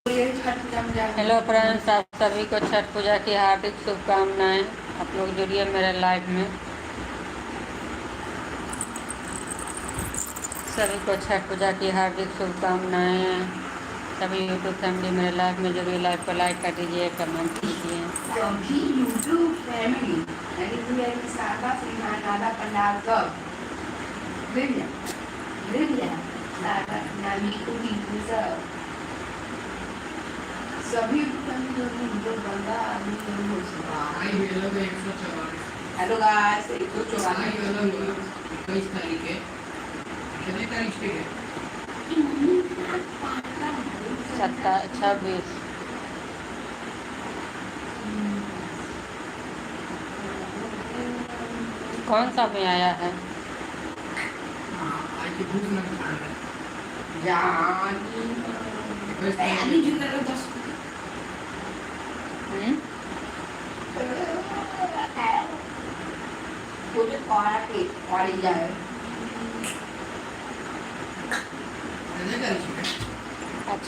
Hello friends, आप सभी को छठ पूजा की हार्दिक शुभकामनाएं। आप लोग जुड़िए मेरे लाइव में। सभी को छठ पूजा की हार्दिक शुभकामनाएं। सभी यूट्यूब फैमिली मेरे लाइव में जुड़िए। लाइव को लाइक कर दीजिए, कमेंट कीजिए। सभी यूट्यूब फैमिली सभी हेलो गाइस, 144 तारीख है। कितने तारीख के है? 26। कौन सा में आया है? आज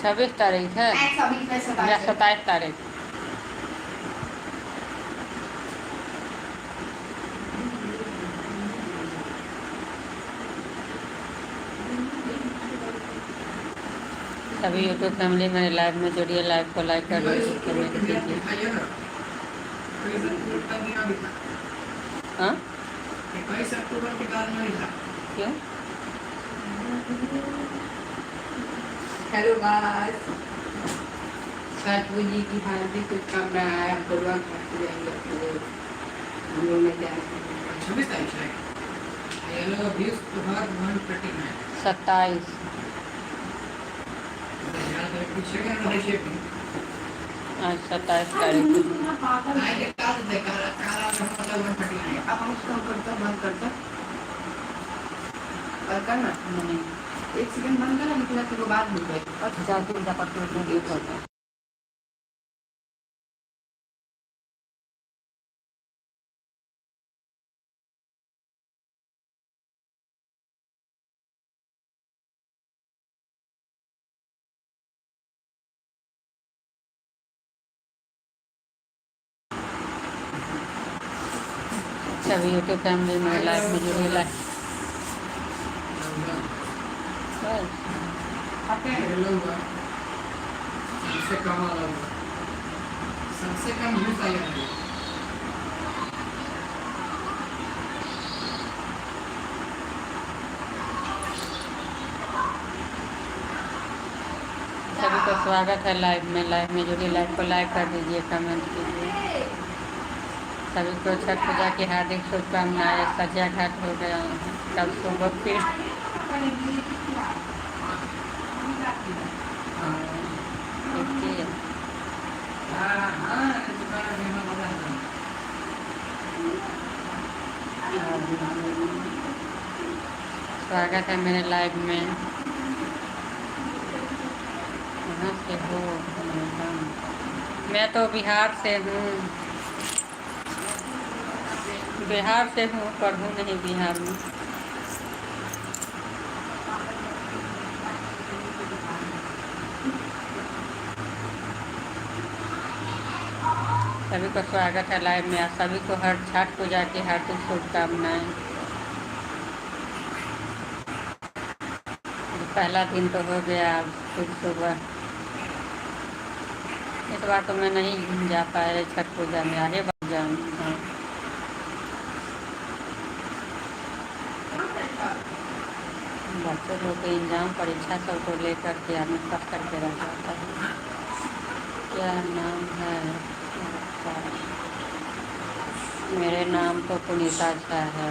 26 तारीख है या 27 तारीख? सभी यूट्यूब फैमिली मेरे लाइव में जुड़िए। लाइव को लाइक कर दीजिए, कमेंट कीजिए। हाँ, 21 अक्टूबर के बाद नहीं था। क्यों? हेलो गाइस, छठ पूजा की हार्दिक शुभकामनाएं। हम लोग में क्या 26 तारीख है। हेलो 20 अक्टूबर 139 27। आज 27 तारीख नहीं। एक सेकंड बंद करा, निकला के बाद मिल गई। सभी यूट्यूब फैमिली मेरे लाइव में जुड़िए। लाइक सबसे कम यूज आया है। सभी को स्वागत है लाइव में। लाइव में जुड़िए। लाइव को लाइक कर दीजिए, कमेंट कीजिए। सभी को छठ पूजा की हार्दिक शुभकामनाएं। सजा घाट हो गया, कल सुबह फिर देखिए। स्वागत है मेरे लाइव में। कहाँ से हो? मैं तो बिहार से हूँ। बिहार से हूँ, पर हूँ नहीं बिहार में। सभी को स्वागत है लाइव में। आप सभी को हर छठ पूजा की हार्दिक शुभकामनाएं। पहला दिन तो हो गया, फिर सुबह। इस बार तो मैं नहीं जा पाया छठ पूजा में, आगे बढ़ जाऊँगा। बच्चों लोग के एग्जाम परीक्षा सब को लेकर के आदमी फंस करके रह जाता है। क्या नाम है आपका? मेरे नाम तो पुनीता झा है।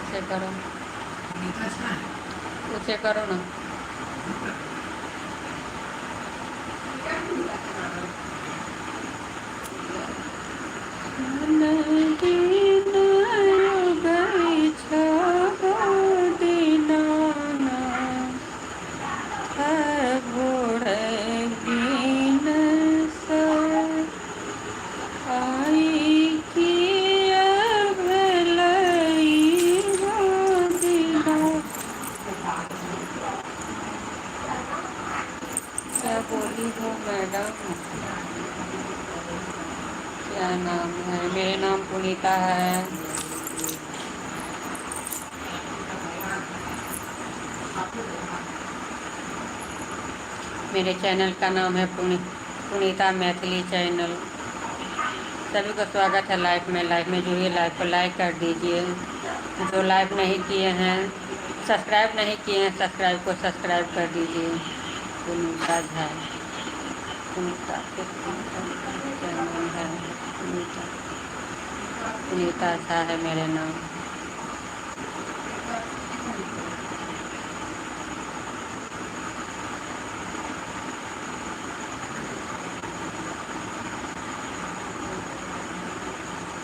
उसे करो, उसे करो ना। मेरे चैनल का नाम है पुनीता मैथिली चैनल। सभी को स्वागत है लाइव में जुड़िए, लाइव को लाइक कर दीजिए। जो लाइव नहीं किए हैं, सब्सक्राइब नहीं किए हैं, सब्सक्राइब को सब्सक्राइब कर दीजिए। पुनीता झा, पुनीता चैनल है, पुनीता झा है मेरे नाम।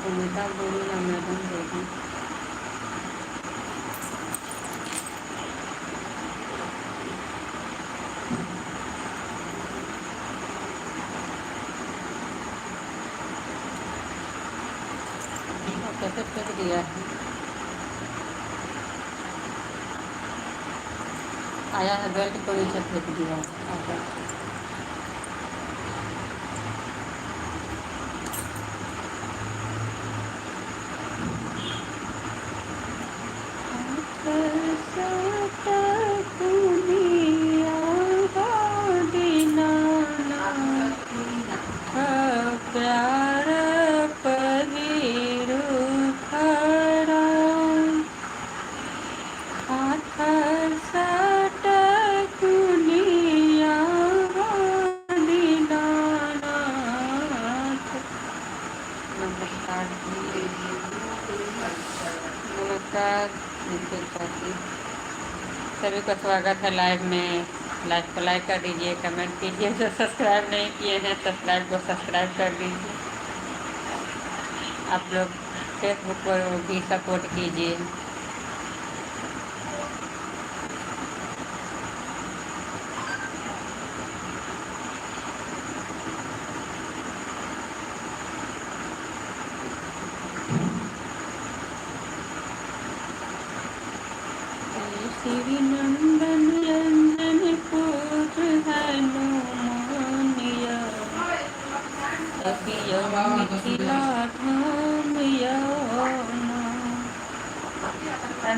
पुनीता बोली ना मैडम बोली। कैसे फेंक दिया है? आया है बेल्ट को नीचे फेंक दिया है। प्यार पगीरू खड़ा हाथ सटक दुनिया दीनानाथ। नमस्कार सभी को स्वागत है लाइव में। लाइव को लाइक कर दीजिए, कमेंट कीजिए। जो सब्सक्राइब नहीं किए हैं, सब्सक्राइब को सब्सक्राइब कर दीजिए। आप लोग फेसबुक पर भी सपोर्ट कीजिए। श्री नंदन अंजन पुत्र हनुमानिया, अभियो मिथिला धाम याना।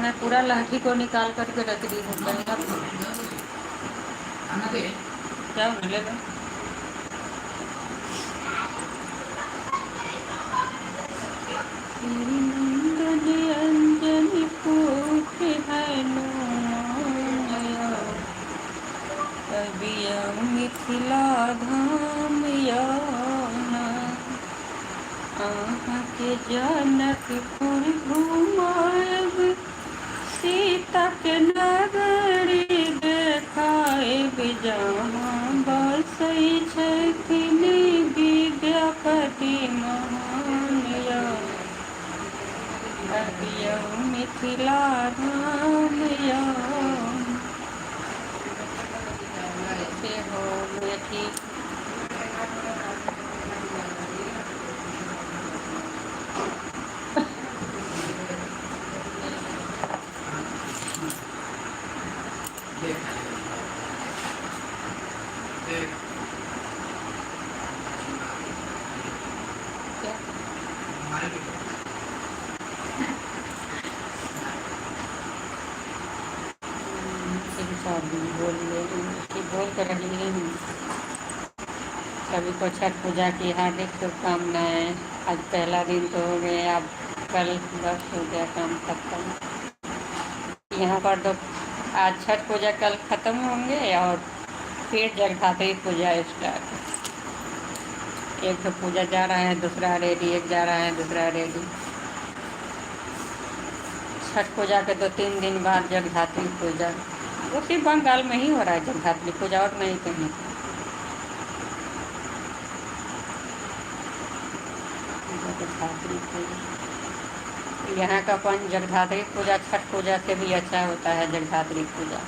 मैं पूरा लाठी को निकाल करके रख दी हूँ। क्या मिलेगा? श्री नंदन अंजन पुत्र हनुमानिया, अभियो मिथिला धाम याना। के जनकपुर घुमाएब, सीता के नगरी देखाएब, जहाँ बसै छथिन विद्यापति महान या। अभियो मिथिला धाम या। ऐसे हो बेटी बोल कर रही हूँ। सभी को छठ पूजा की हार्दिक शुभकामनाएं। आज पहला दिन तो हो गया, अब कल बस हो गया काम खत्म। यहाँ पर तो आज छठ पूजा कल ख़त्म होंगे और फिर जगन्नाथी पूजा स्टार्ट। एक तो पूजा जा रहा है, दूसरा रेडी, एक जा रहा है, दूसरा रेडी। छठ पूजा के 2-3 दिन बाद जगन्नाथी पूजा। वो सिर्फ बंगाल में ही हो रहा है जगन्नाथी पूजा, और नहीं कहीं। जगन्नाथी पूजा यहाँ का जगन्नाथी पूजा छठ पूजा से भी अच्छा होता है। जगन्नाथी पूजा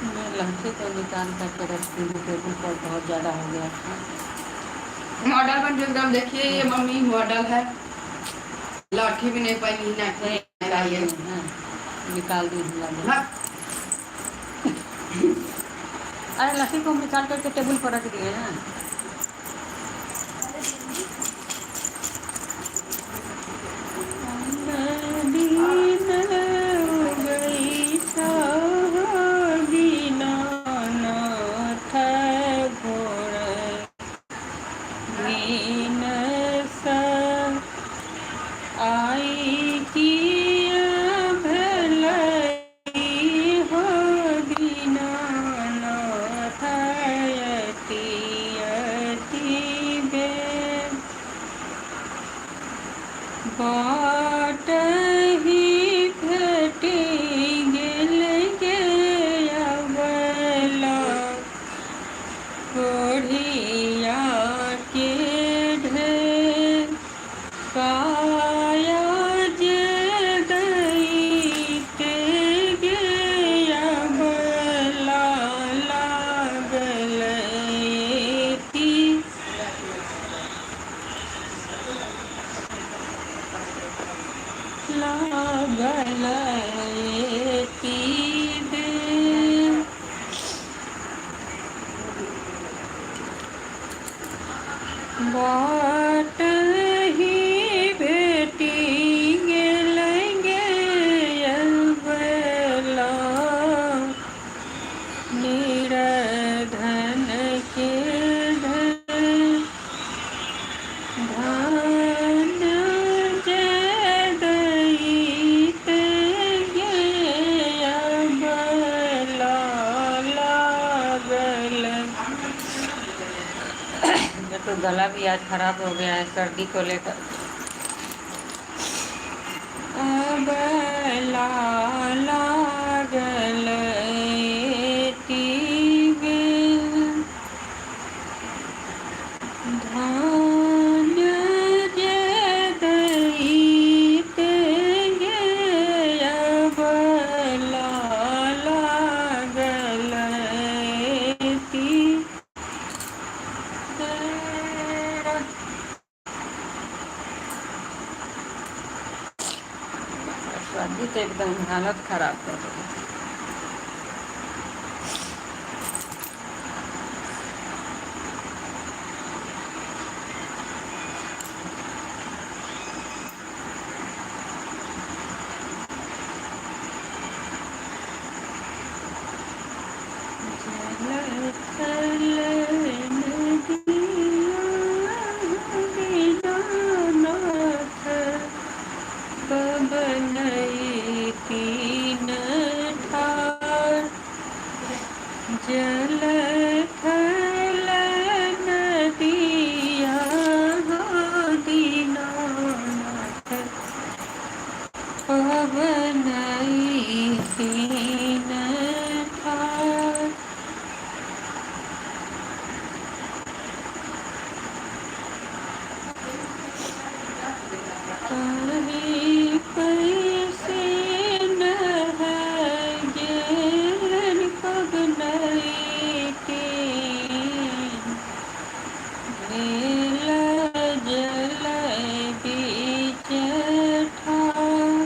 मैं लहठी को निकाल करके रखती हूँ, टेबल पर बहुत ज़्यादा हो गया था। मॉडल बन एकदम देखिए, ये मम्मी मॉडल है। लाठी भी नहीं पाई ना निकाल दी। अरे लस्सी को निकाल करके टेबल पर रख दिए हैं। घिया के ढेर काया जगई ते गया बला लागल की लागल की दे बाट ही बेटी गेलेंगे अलबेला निरधन के धन धान जदई ते बला लागल। तो गला भी आज खराब हो गया है सर्दी को लेकर। अब लागल तीगे धान जदई ते बला लागल ती सर्दी तो एकदम हालत खराब कर रही है। जल थल नदिया दीनानाथ पवनई तीन ठार कहीं कैसे न है ज्ञान पगनई तीन भेल जल बीच ठार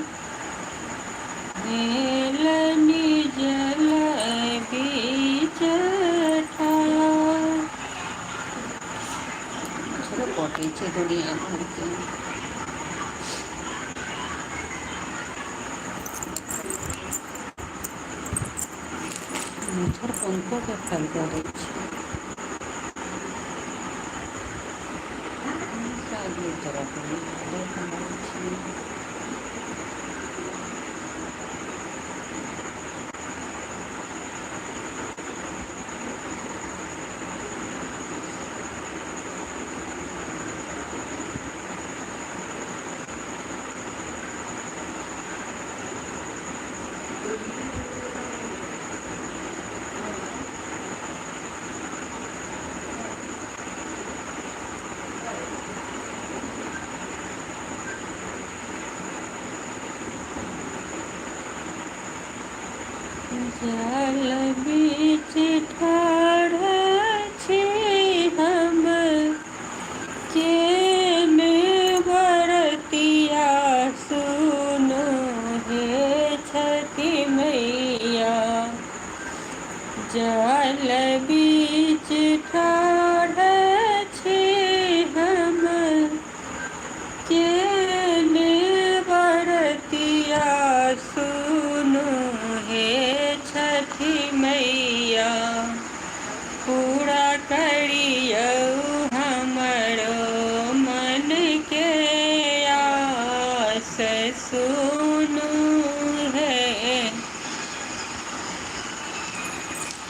भेल निजल बीच ठार पीछे दुनिया भर के मच्छर पंखों के फल करे तरफ जल बीच ठाढ़ छी हम चेन बरतिया सुनो हे छठी मैया जल बीच ठाढ़ छी हम चेन बरतिया सुनो हे छठी मैया पूरा करियौ हमरो मन के आस सुनु है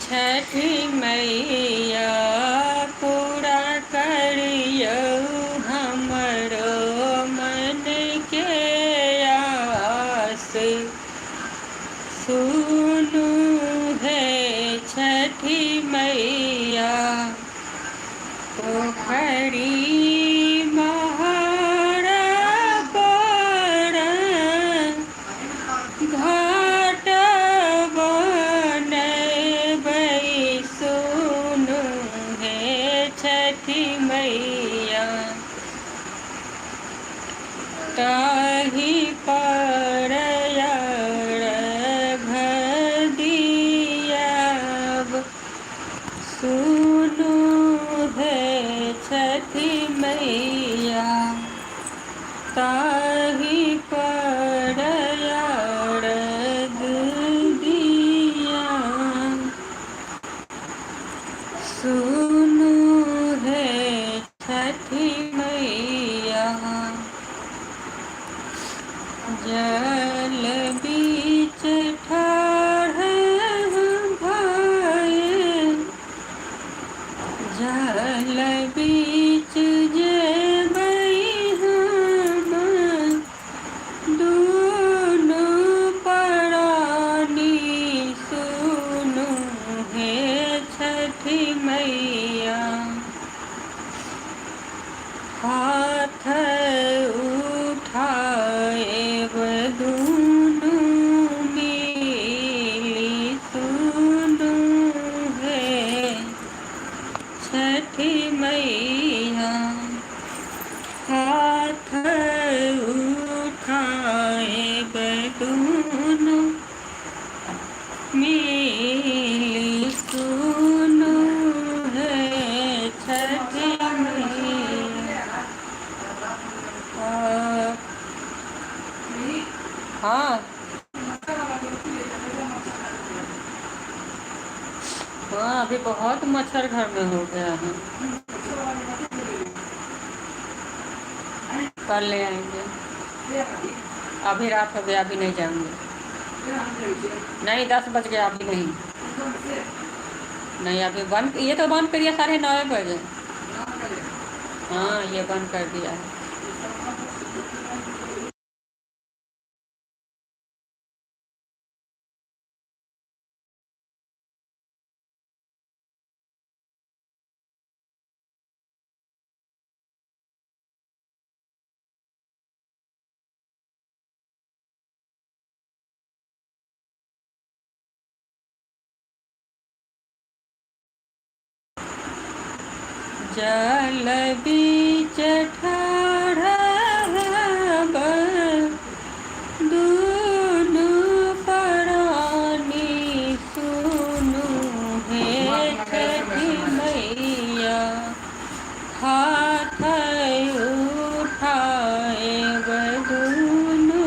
छठी मैया पूरा करियौ हमरो मन के आस सुनु है छठी मैया पोखरी महार पर घाट बनबै सुनु हे छठी मैया ताहि पर अर्घ दियाब सुनु हे छठी मैया ताहि पर अर्घ दियाब सुनु हे छठी मैया जल बीच ठाढ़ भये जल बीच जेबै हम दुनू प्राणी सुनु हे छठी मैया हाथ उठाएब दुनू मिली सुनु हे छठी मैया हाथ उठाएब दुनू मिली सुनु हे छठी मैया हाँ हाँ अभी बहुत मच्छर घर में हो गया है कल ले आएंगे अभी रात हो गया अभी नहीं जाएंगे नहीं 10 बज गया अभी नहीं अभी बंद ये तो बंद करिए 9:30 बजे हाँ ये बंद कर दिया है जल बीच ठाढ़ दुनू प्राणी सुनु हे छठी मैया हाथ उठाएब दुनू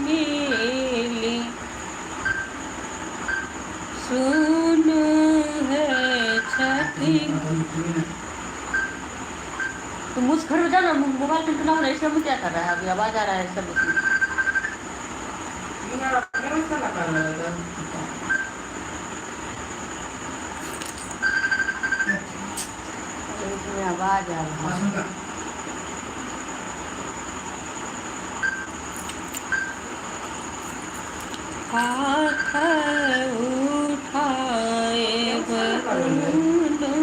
मिली सुनु हे छठी तो मुझ घर में जाना मोबाइल में चुनाव नहीं इसमें क्या कर रहा है अभी आवाज आ रहा है सब इसमें आवाज आ रहा है हाथ उठाएब दुनू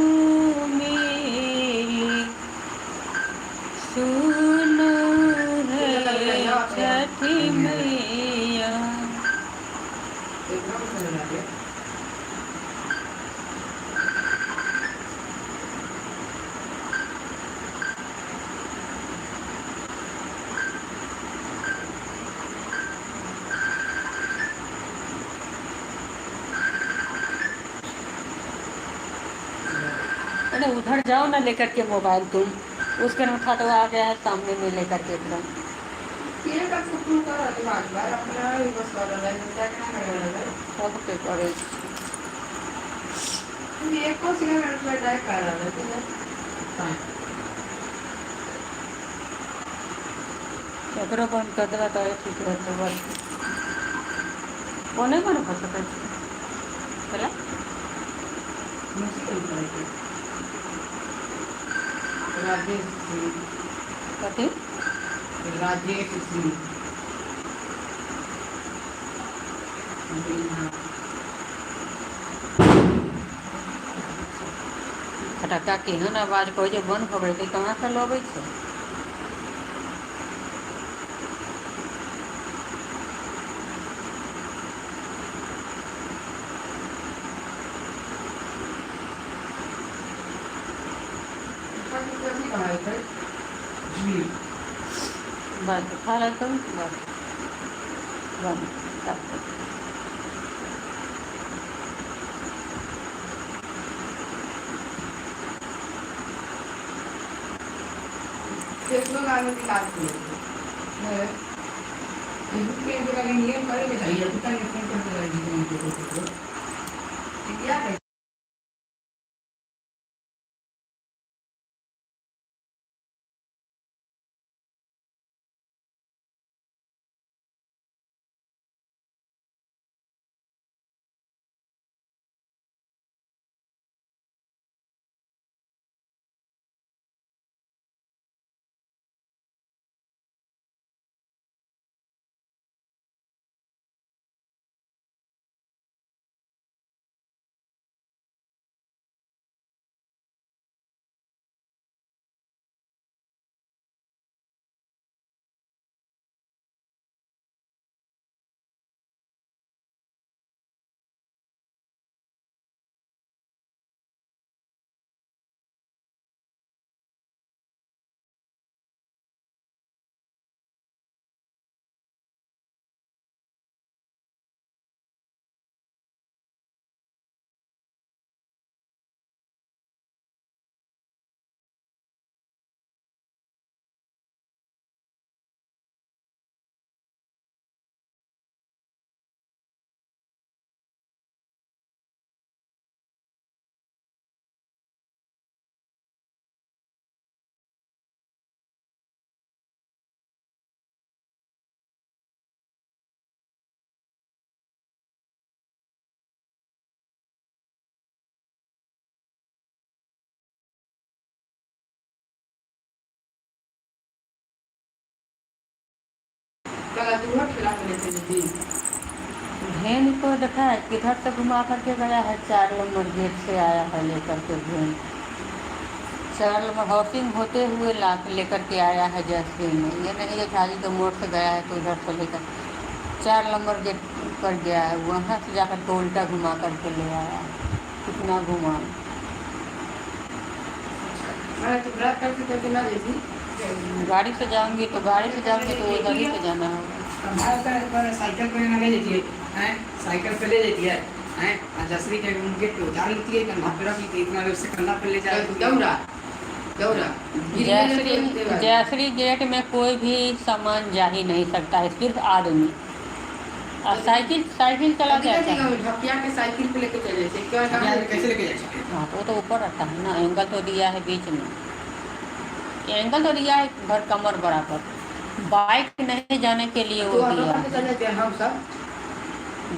मिली सुनु हे छठी मैया अरे उधर जाओ ना लेकर के मोबाइल तुम उसके में खटवा आ गया है सामने में लेकर के एकदम सबके करे एकरो बंद कर देगा तो ठीक रहते बस वो नहीं बंद कर सकते चला मुश्किल पड़ेगी राजेश सिंह कथी राजेश सिंह पटाखा केहन आवाज कहै जे बंद भऽ गेलै कहाँ से लबै छै। कथी कहै छै झील बस खा लै तुम बस बंद सब कुछ। फेसबुक आने की बात की है फेसबुक पे इनके लगे नियम करे के चाहिए अभी तक फोन करके लगी इनको तो क्या है कल तू हट खिला के लेते जी भेन को देखा है किधर से घुमा करके गया है, 4 नंबर गेट से आया है लेकर के भेन। 4 नंबर हाउसिंग होते हुए ला लेकर के आया है जैसमिन में। ये नहीं है झाजी के मोड़ से गया है तो उधर से लेकर 4 नंबर गेट पर गया है, वहाँ से जाकर के उल्टा घुमा करके ले आया है। कितना घुमा मैं तो ब्लैक करके ना देती गाड़ी से जाऊंगी तो उधर ही से जाना होगा। हमारा साइकिल पे ना ले जाती है साइकिल पे ले जाती है जसरी के उनके पे उतार लेती है कंधा पे रख लेती है इतना उससे कंधा पे ले जाए दौड़ा दौड़ा जयश्री गेट में कोई भी सामान जा ही नहीं सकता है, सिर्फ आदमी। और साइकिल चला जाता है। ढकिया के साइकिल पे लेके चले थे क्या कैसे लेके जाए हाँ तो वो तो ऊपर रहता है ना, एंगल तो दिया है बीच में, एंगल तो दिया है भर कमर बराबर। बाइक नहीं जाने के लिए वो दिया हम सब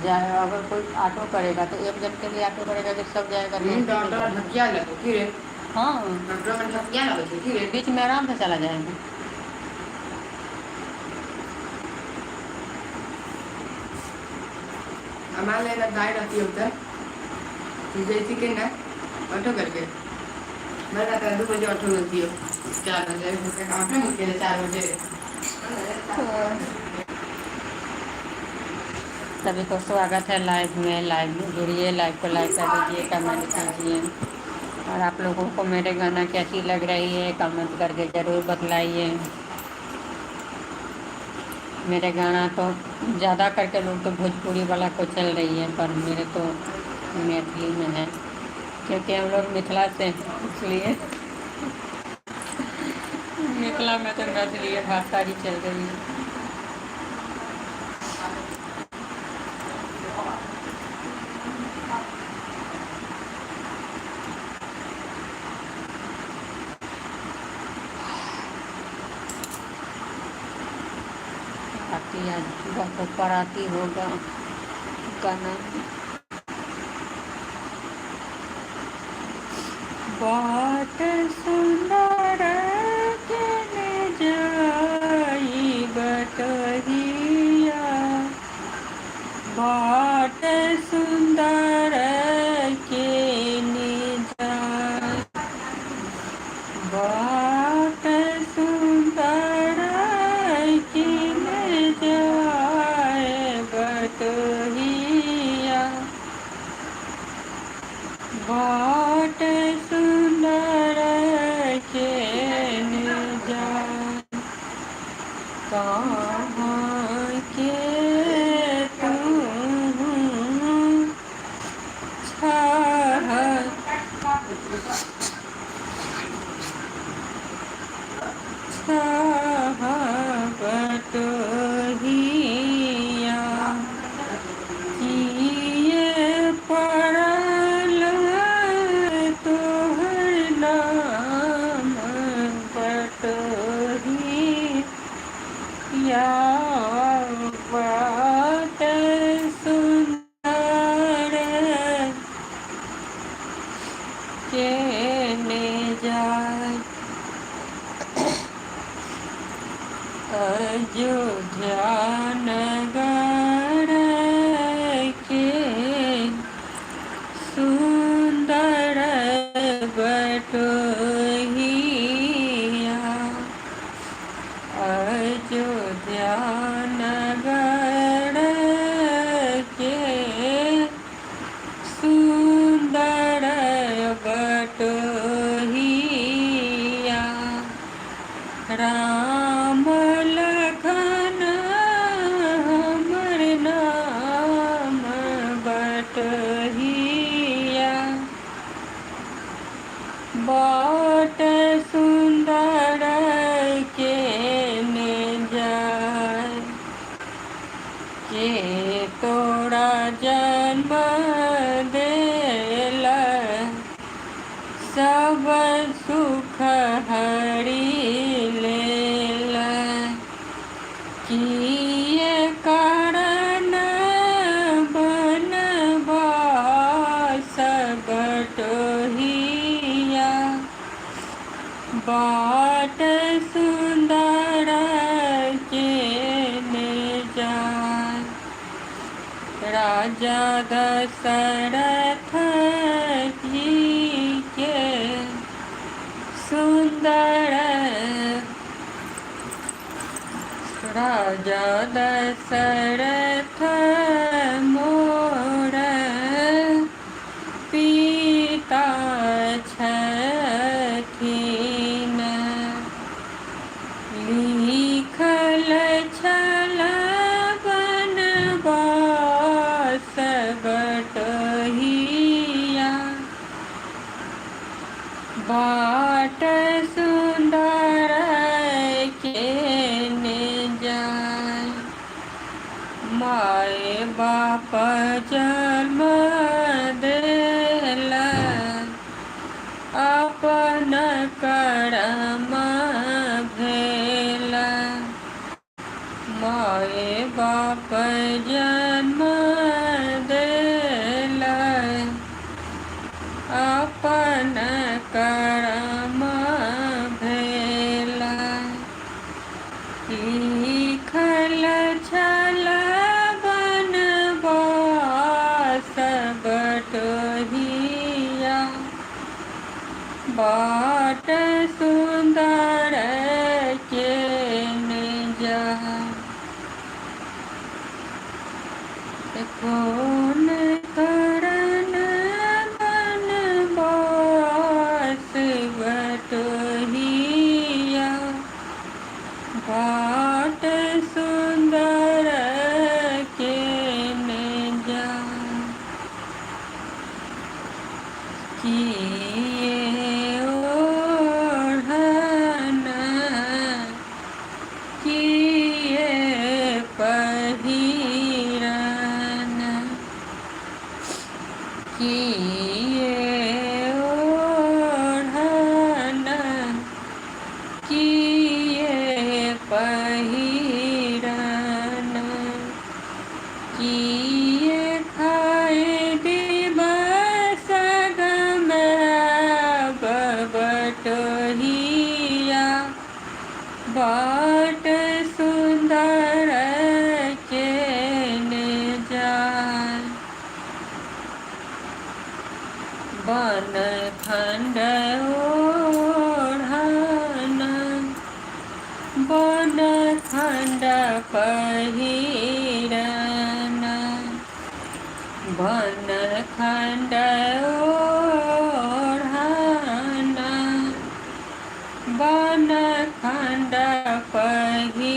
जाए। अगर कोई ऑटो करेगा तो एक जन के लिए ऑटो करेगा कि सब जाएगा ढकिया लगे फिर हाँ ढकिया लगे फिर बीच में आराम से चला जाएगा। हमारे ना गाय रहती है उधर जैसी के ना ऑटो करके मैं कहता 2 बजे ऑटो मिलती है 4 बजे ऑटो मिलती है 4 बजे। सभी को स्वागत है लाइव में जुड़िए, लाइव को लाइक कर दीजिए, कमेंट कीजिए। और आप लोगों को मेरे गाना कैसी लग रही है कमेंट करके ज़रूर बतलाइए। मेरे गाना तो ज़्यादा करके लोग तो भोजपुरी वाला को चल रही है, पर मेरे तो मैथिली में है क्योंकि हम लोग मिथिला से, इसलिए मिथिला में तो मैथिली भाषा ही चल रही है। आती आज बहुत पराती होगा गाना। बहुत सुंदर के जाई बटहिया, बहुत सुंदर के जाई बाट सुंदर किन जाए बटोहिया, बाट सुंदर किन जाए कहाँ के तुम छह बटोहिया, किए पड़ल तोहर नाम बटोहिया, बाट सुंदर केने जाए अयोध्या नगर के सुंदर बटोहिया, अयोध्या नगर के सुंदर बटोहिया, राम लखन हमर नाम बटोहिया, बाट सुंदर केने जाए के तोरा जन्म देला सब सुख हरि लेला, किए कारण बनवास बटोहिया, बाट सुंदर केने जाए राजा दशरथ जी के सुंदर, राजा दशरथ मोर पिता छथिन, लिखल छल बनवास बटोहिया, बाट सुंदर केने जाए माए बाप जन्म देला अपन कर्म भेला, माए बाप जन्म देला अपन कर्म भेला, लिखल छल बनवास बटोहिया, बाट सुंदर केने जाए कौन करन बनवास बटोहिया, बाट सुंदर केने जाए किए ओढ़न किए पहिरन, किए ओढ़न किए पहिरन, किए खाए दिवस गमब बटोहिया, बाट सुंदर केने जाए बन खंड ओढ़न खंड पहिरना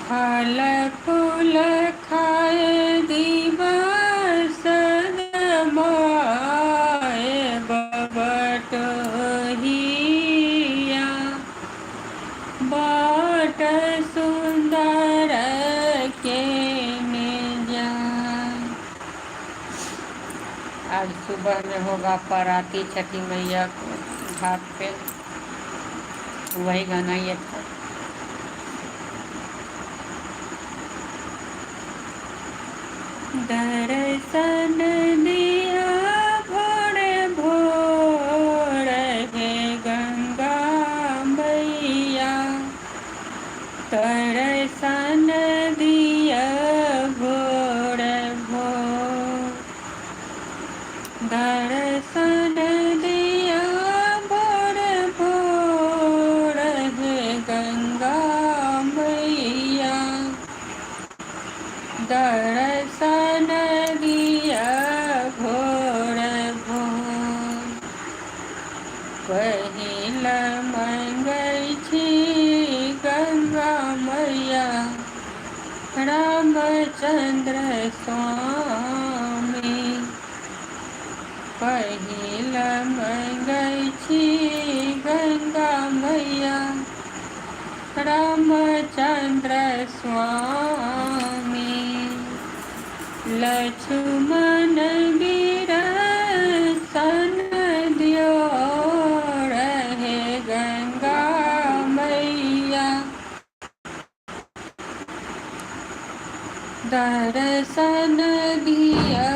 फल फूल खाए दिवस माए बबटोहिया बाट सुंदर के जान। आज सुबह में होगा पराती छठी मैया घाट पे, वही गाना ये था। दर्शन दिया भोरे भोर हे गंगा मैया, दर्शन दिया भोर भोर, दर्शन दिया भोर भोर हे गंगा मैया, दर्शन दिया भोर भोर। पहिल मंगै छी गंगा मैया रामचंद्र स्वामी, पहिल मंगै छी गंगा मैया रामचंद्र स्वामी। लक्ष्मण वीरसन दियो रहे गंगा मैया, दर्शन दिया